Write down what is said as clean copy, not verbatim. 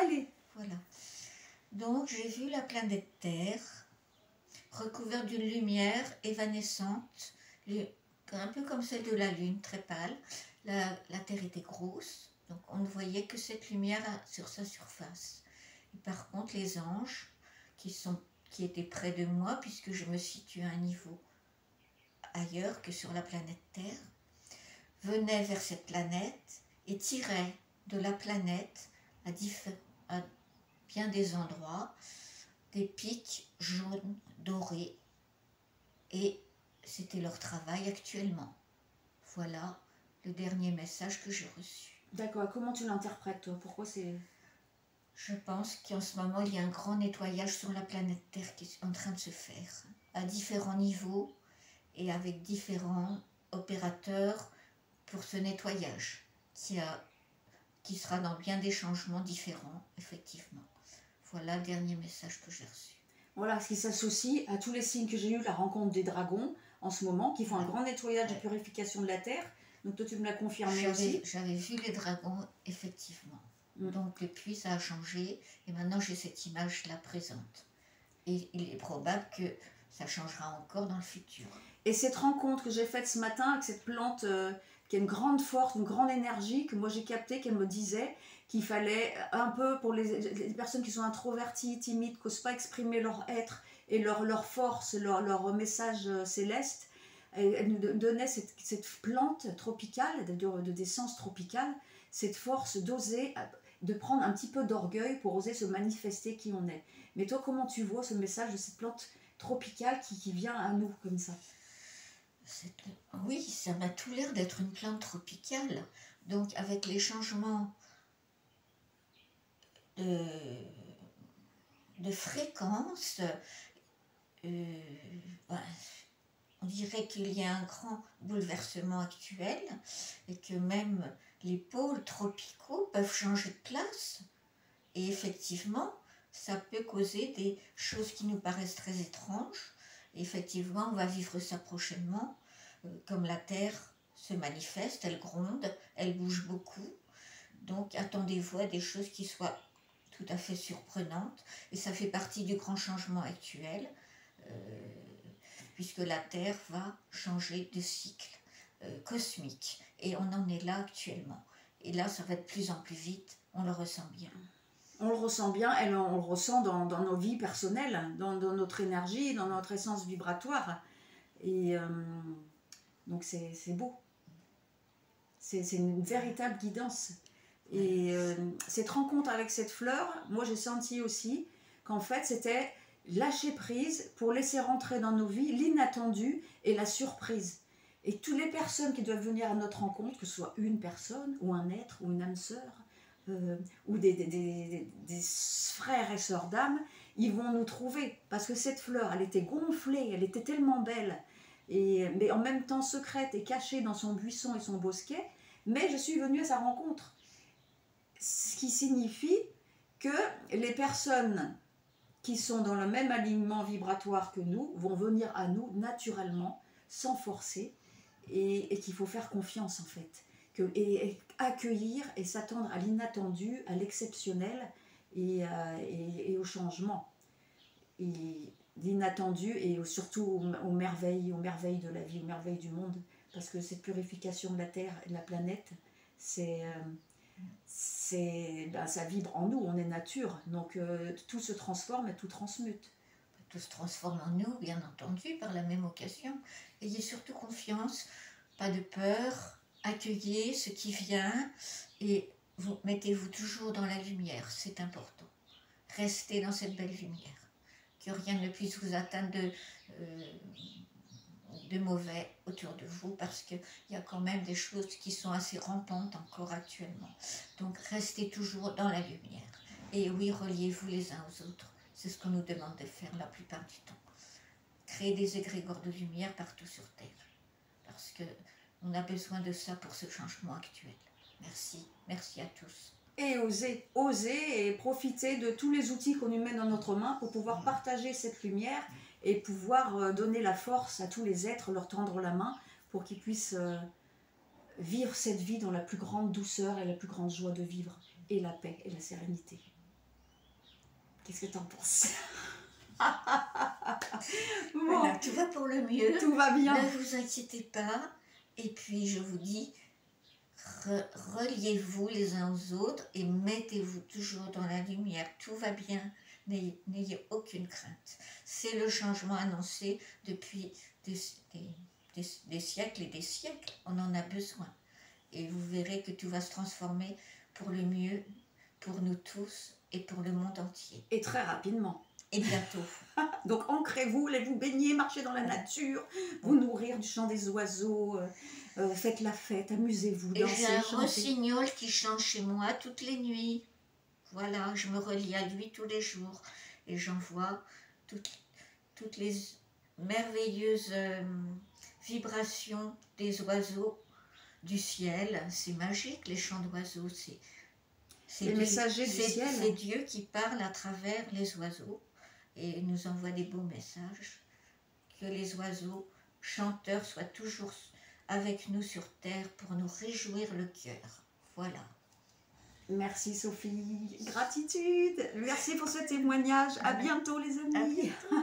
Allez. Voilà. Donc j'ai vu la planète Terre recouverte d'une lumière évanescente, un peu comme celle de la Lune, très pâle. La Terre était grosse, donc on ne voyait que cette lumière sur sa surface. Et par contre, les anges qui étaient près de moi, puisque je me situe à un niveau ailleurs que sur la planète Terre, venaient vers cette planète et tiraient de la planète à bien des endroits des pics jaunes, dorés, et c'était leur travail actuellement. Voilà le dernier message que j'ai reçu. D'accord, comment tu l'interprètes toi? Pourquoi c'est... Je pense qu'en ce moment, il y a un grand nettoyage sur la planète Terre qui est en train de se faire, à différents niveaux et avec différents opérateurs pour ce nettoyage, qui sera dans bien des changements différents, effectivement. Voilà le dernier message que j'ai reçu. Voilà, ce qui s'associe à tous les signes que j'ai eu, la rencontre des dragons en ce moment, qui font un grand nettoyage et purification de la Terre. Donc toi, tu me l'as confirmé aussi. J'avais vu les dragons, effectivement. Donc depuis, ça a changé, et maintenant j'ai cette image-là présente. Et il est probable que ça changera encore dans le futur. Et cette rencontre que j'ai faite ce matin avec cette plante qui a une grande force, une grande énergie, que moi j'ai capté, qu'elle me disait qu'il fallait un peu pour les personnes qui sont introverties, timides, qui n'osent pas exprimer leur être et leur force, leur message céleste. Elle nous donnait cette plante tropicale, d'essence tropicale, cette force d'oser, de prendre un petit peu d'orgueil pour oser se manifester qui on est. Mais toi, comment tu vois ce message de cette plante tropicale qui vient à nous comme ça? Oui, ça m'a tout l'air d'être une plante tropicale. Donc avec les changements de fréquence, on dirait qu'il y a un grand bouleversement actuel et que même les pôles tropicaux peuvent changer de place. Et effectivement, ça peut causer des choses qui nous paraissent très étranges. Et effectivement, on va vivre ça prochainement, comme la Terre se manifeste, elle gronde, elle bouge beaucoup. Donc attendez-vous à des choses qui soient tout à fait surprenantes. Et ça fait partie du grand changement actuel, puisque la Terre va changer de cycle cosmique. Et on en est là actuellement. Et là, ça va de plus en plus vite, on le ressent bien. On le ressent bien, on le ressent dans nos vies personnelles, dans notre énergie, dans notre essence vibratoire. Et donc c'est beau. C'est une véritable guidance. Et cette rencontre avec cette fleur, moi j'ai senti aussi qu'en fait c'était lâcher prise pour laisser rentrer dans nos vies l'inattendu et la surprise. Et toutes les personnes qui doivent venir à notre rencontre, que ce soit une personne ou un être ou une âme sœur, ou des frères et sœurs d'âme, ils vont nous trouver. Parce que cette fleur, elle était gonflée, elle était tellement belle, mais en même temps secrète et cachée dans son buisson et son bosquet, mais je suis venue à sa rencontre. Ce qui signifie que les personnes qui sont dans le même alignement vibratoire que nous vont venir à nous naturellement, sans forcer, et qu'il faut faire confiance en fait. Et accueillir et s'attendre à l'inattendu, à l'exceptionnel et au changement. Et l'inattendu et surtout aux merveilles de la vie, aux merveilles du monde. Parce que cette purification de la Terre et de la planète, ça vibre en nous, on est nature. Donc tout se transforme et tout transmute. Tout se transforme en nous, bien entendu, par la même occasion. Ayez surtout confiance, pas de peur, accueillez ce qui vient et mettez-vous toujours dans la lumière, c'est important. Restez dans cette belle lumière, que rien ne puisse vous atteindre de mauvais autour de vous, parce qu'il y a quand même des choses qui sont assez rampantes encore actuellement. Donc restez toujours dans la lumière. Et oui, reliez-vous les uns aux autres. C'est ce qu'on nous demande de faire la plupart du temps. Créer des égrégores de lumière partout sur Terre. Parce qu'on a besoin de ça pour ce changement actuel. Merci. Merci à tous. Et oser et profiter de tous les outils qu'on nous met dans notre main pour pouvoir partager cette lumière et pouvoir donner la force à tous les êtres, leur tendre la main pour qu'ils puissent vivre cette vie dans la plus grande douceur et la plus grande joie de vivre, et la paix et la sérénité. Qu'est-ce que tu en penses? Voilà, Bon, tout va pour le mieux. tout va bien. Ne vous inquiétez pas. Et puis, je vous dis, reliez-vous les uns aux autres et mettez-vous toujours dans la lumière. Tout va bien. N'ayez aucune crainte. C'est le changement annoncé depuis des siècles et des siècles. On en a besoin. Et vous verrez que tout va se transformer pour le mieux, pour nous tous et pour le monde entier. Et très rapidement. Et bientôt. Donc ancrez-vous, allez vous baigner, marchez dans la nature, vous nourrir du chant des oiseaux, faites la fête, amusez-vous, Et dansez, j'ai un chantez. rossignol qui chante chez moi toutes les nuits. Voilà, je me relie à lui tous les jours. Et j'en vois toutes les merveilleuses vibrations des oiseaux du ciel. C'est magique, les chants d'oiseaux. Les messagers du ciel. C'est Dieu qui parle à travers les oiseaux et nous envoie des beaux messages. Que les oiseaux chanteurs soient toujours avec nous sur terre pour nous réjouir le cœur. Voilà. Merci Sophie, gratitude, merci pour ce témoignage, à bientôt les amis. À bientôt.